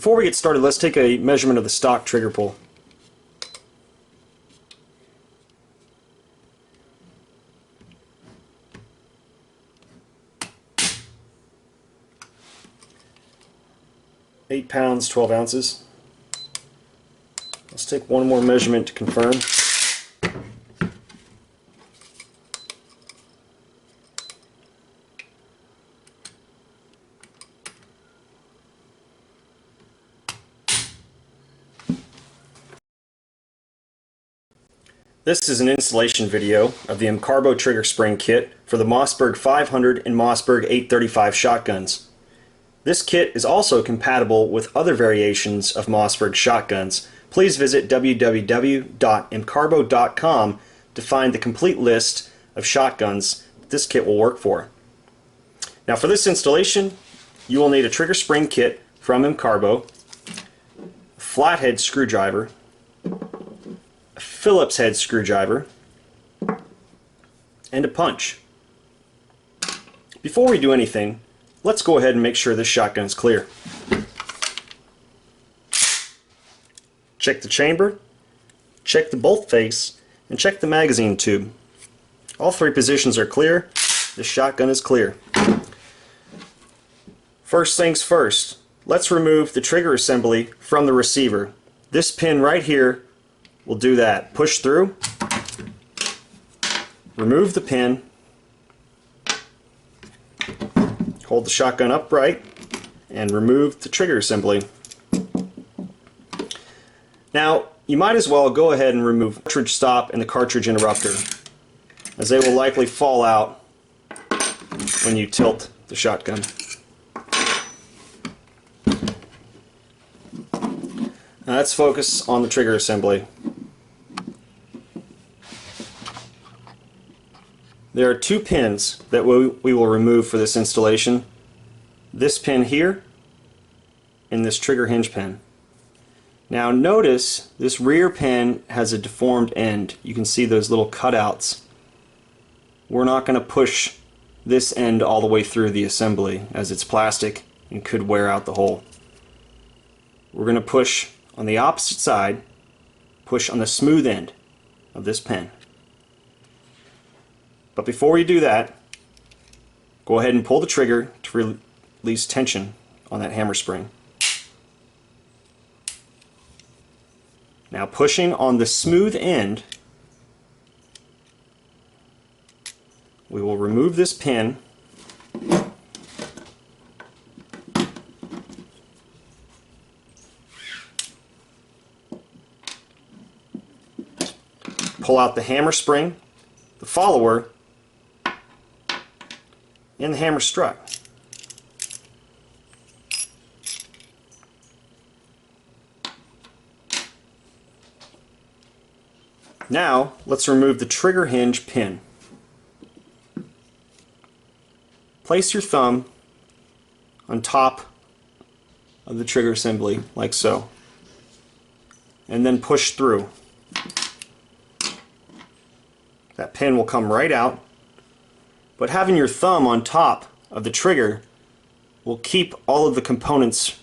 Before we get started, let's take a measurement of the stock trigger pull. £8, 12 ounces. Let's take one more measurement to confirm. This is an installation video of the MCARBO trigger spring kit for the Mossberg 500 and Mossberg 835 shotguns. This kit is also compatible with other variations of Mossberg shotguns. Please visit www.mcarbo.com to find the complete list of shotguns this kit will work for. Now for this installation, you will need a trigger spring kit from MCARBO, a flathead screwdriver, a Phillips head screwdriver, and a punch. Before we do anything, let's go ahead and make sure this shotgun is clear. Check the chamber, check the bolt face, and check the magazine tube. All three positions are clear. This shotgun is clear. First things first, let's remove the trigger assembly from the receiver. This pin right here will do that. Push through, remove the pin, hold the shotgun upright, and remove the trigger assembly. Now, you might as well go ahead and remove the cartridge stop and the cartridge interrupter, as they will likely fall out when you tilt the shotgun. Now let's focus on the trigger assembly. There are two pins that we will remove for this installation. This pin here and this trigger hinge pin. Now notice this rear pin has a deformed end. You can see those little cutouts. We're not going to push this end all the way through the assembly as it's plastic and could wear out the hole. We're going to push on the opposite side, push on the smooth end of this pin. But before we do that, go ahead and pull the trigger to release tension on that hammer spring. Now pushing on the smooth end, we will remove this pin pull out the hammer spring, the follower, and the hammer strut. Now let's remove the trigger hinge pin. Place your thumb on top of the trigger assembly like so, and then push through. That pin will come right out, but having your thumb on top of the trigger will keep all of the components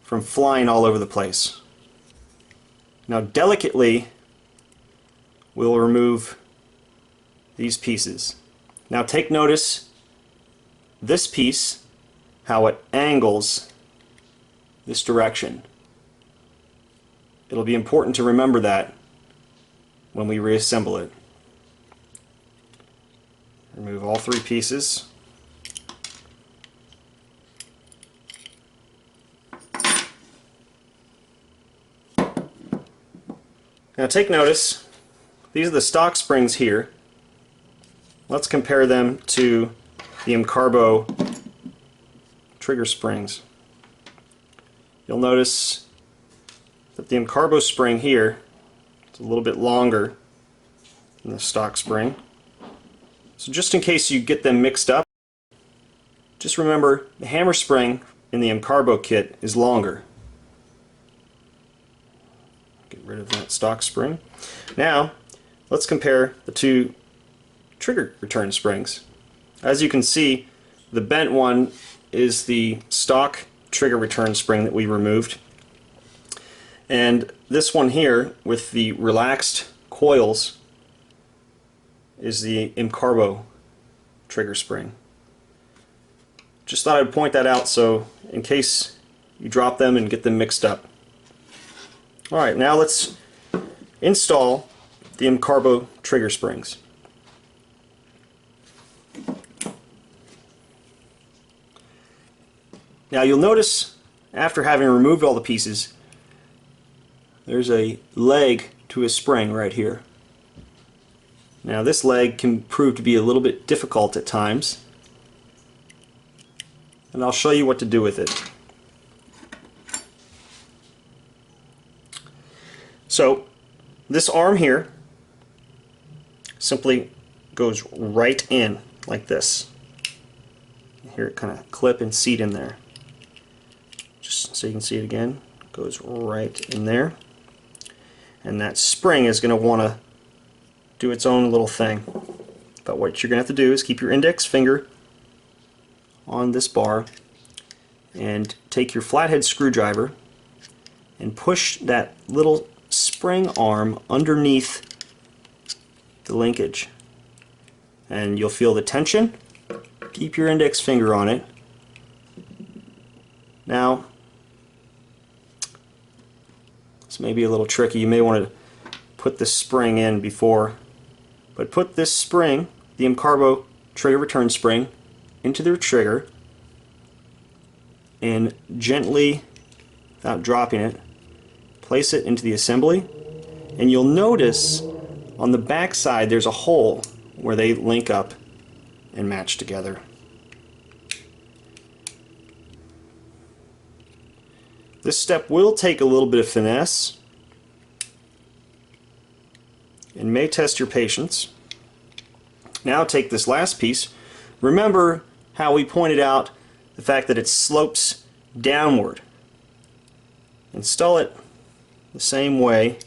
from flying all over the place. Now delicately we'll remove these pieces. Now take notice this piece, how it angles this direction. It'll be important to remember that when we reassemble it. Remove all three pieces. Now take notice, these are the stock springs here. Let's compare them to the MCARBO trigger springs. You'll notice that the MCARBO spring here is a little bit longer than the stock spring. So just in case you get them mixed up, just remember the hammer spring in the MCARBO kit is longer. Get rid of that stock spring. Now let's compare the two trigger return springs. As you can see, the bent one is the stock trigger return spring that we removed. And this one here with the relaxed coils is the MCARBO trigger spring. Just thought I'd point that out so in case you drop them and get them mixed up. Alright, now let's install the MCARBO trigger springs. Now you'll notice after having removed all the pieces, there's a leg to a spring right here. Now this leg can prove to be a little bit difficult at times, and I'll show you what to do with it. So this arm here simply goes right in like this. Here it kind of clip and seat in there. Just so you can see it again, goes right in there. And that spring is going to want to do its own little thing. But what you're going to have to do is keep your index finger on this bar and take your flathead screwdriver and push that little spring arm underneath the linkage. And you'll feel the tension. Keep your index finger on it. Now, this may be a little tricky. You may want to put this spring in before, but put this spring, the MCARBO trigger return spring, into the trigger and gently, without dropping it, place it into the assembly, and you'll notice on the back side there's a hole where they link up and match together. This step will take a little bit of finesse and may test your patience. Now take this last piece. Remember how we pointed out the fact that it slopes downward. Install it the same way.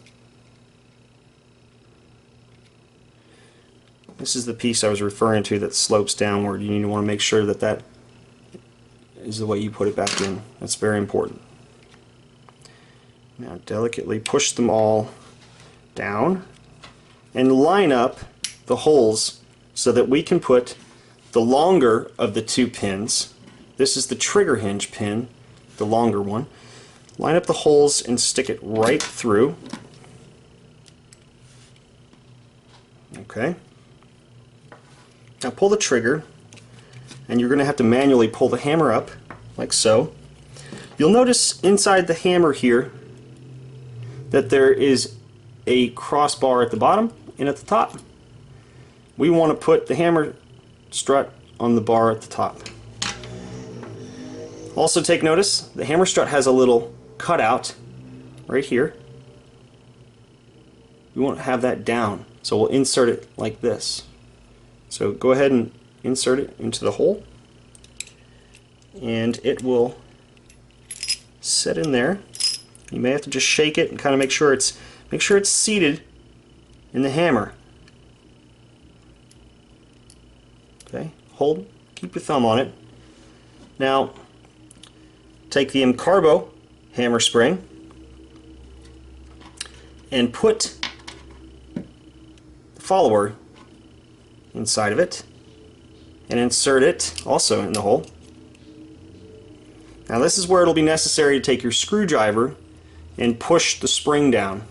This is the piece I was referring to that slopes downward. You need to want to make sure that that is the way you put it back in. That's very important. Now delicately push them all down and line up the holes so that we can put the longer of the two pins. This is the trigger hinge pin, the longer one. Line up the holes and stick it right through. Okay. Now pull the trigger, and you're going to have to manually pull the hammer up like so. You'll notice inside the hammer here that there is a crossbar at the bottom and at the top. We want to put the hammer strut on the bar at the top. Also take notice, the hammer strut has a little cutout right here. We want to have that down, so we'll insert it like this. So go ahead and insert it into the hole, and it will set in there. You may have to just shake it and kind of make sure it's seated in the hammer. Okay, hold, keep your thumb on it. Now take the MCARBO hammer spring and put the follower inside of it and insert it also in the hole. Now this is where it'll be necessary to take your screwdriver and push the spring down.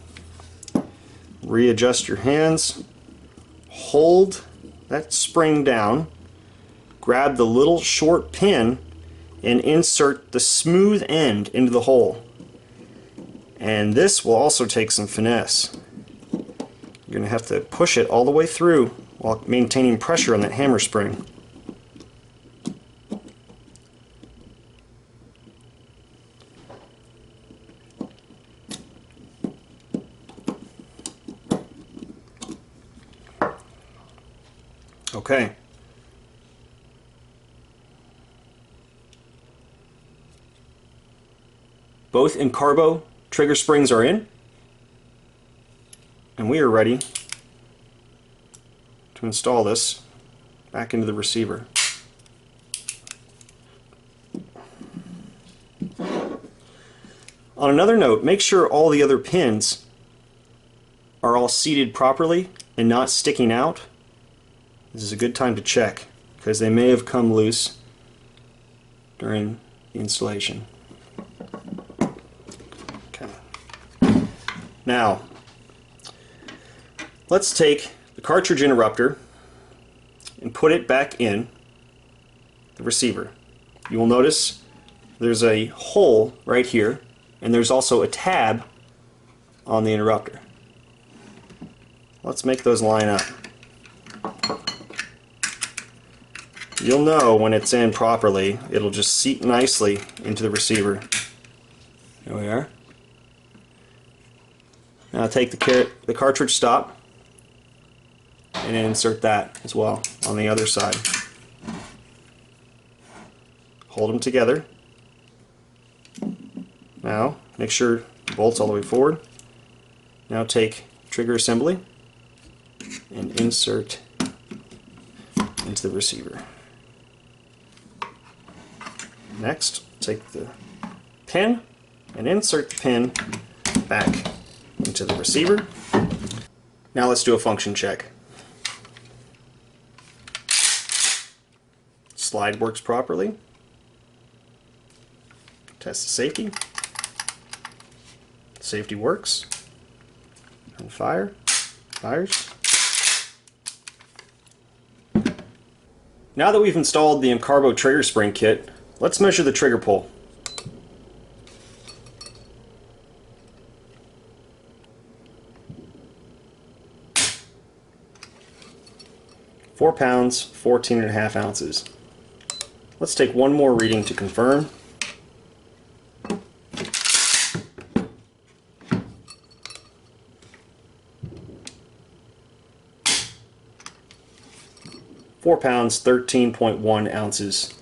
Readjust your hands, hold that spring down, grab the little short pin and insert the smooth end into the hole. And this will also take some finesse. You're going to have to push it all the way through while maintaining pressure on that hammer spring. Okay. Both MCARBO trigger springs are in, and we are ready to install this back into the receiver. On another note, make sure all the other pins are all seated properly and not sticking out. This is a good time to check because they may have come loose during the installation. Okay. Now, let's take the cartridge interrupter and put it back in the receiver. You will notice there's a hole right here, and there's also a tab on the interrupter. Let's make those line up. You'll know when it's in properly. It'll just seat nicely into the receiver. There we are. Now take the cartridge stop and insert that as well on the other side. Hold them together. Now make sure the bolt's all the way forward. Now take trigger assembly and insert into the receiver. Next, take the pin and insert the pin back into the receiver. Now let's do a function check. Slide works properly. Test the safety. Safety works. And fires. Now that we've installed the MCARBO trigger spring kit, let's measure the trigger pull. £4, 14.5 ounces. Let's take one more reading to confirm. £4, 13.1 ounces.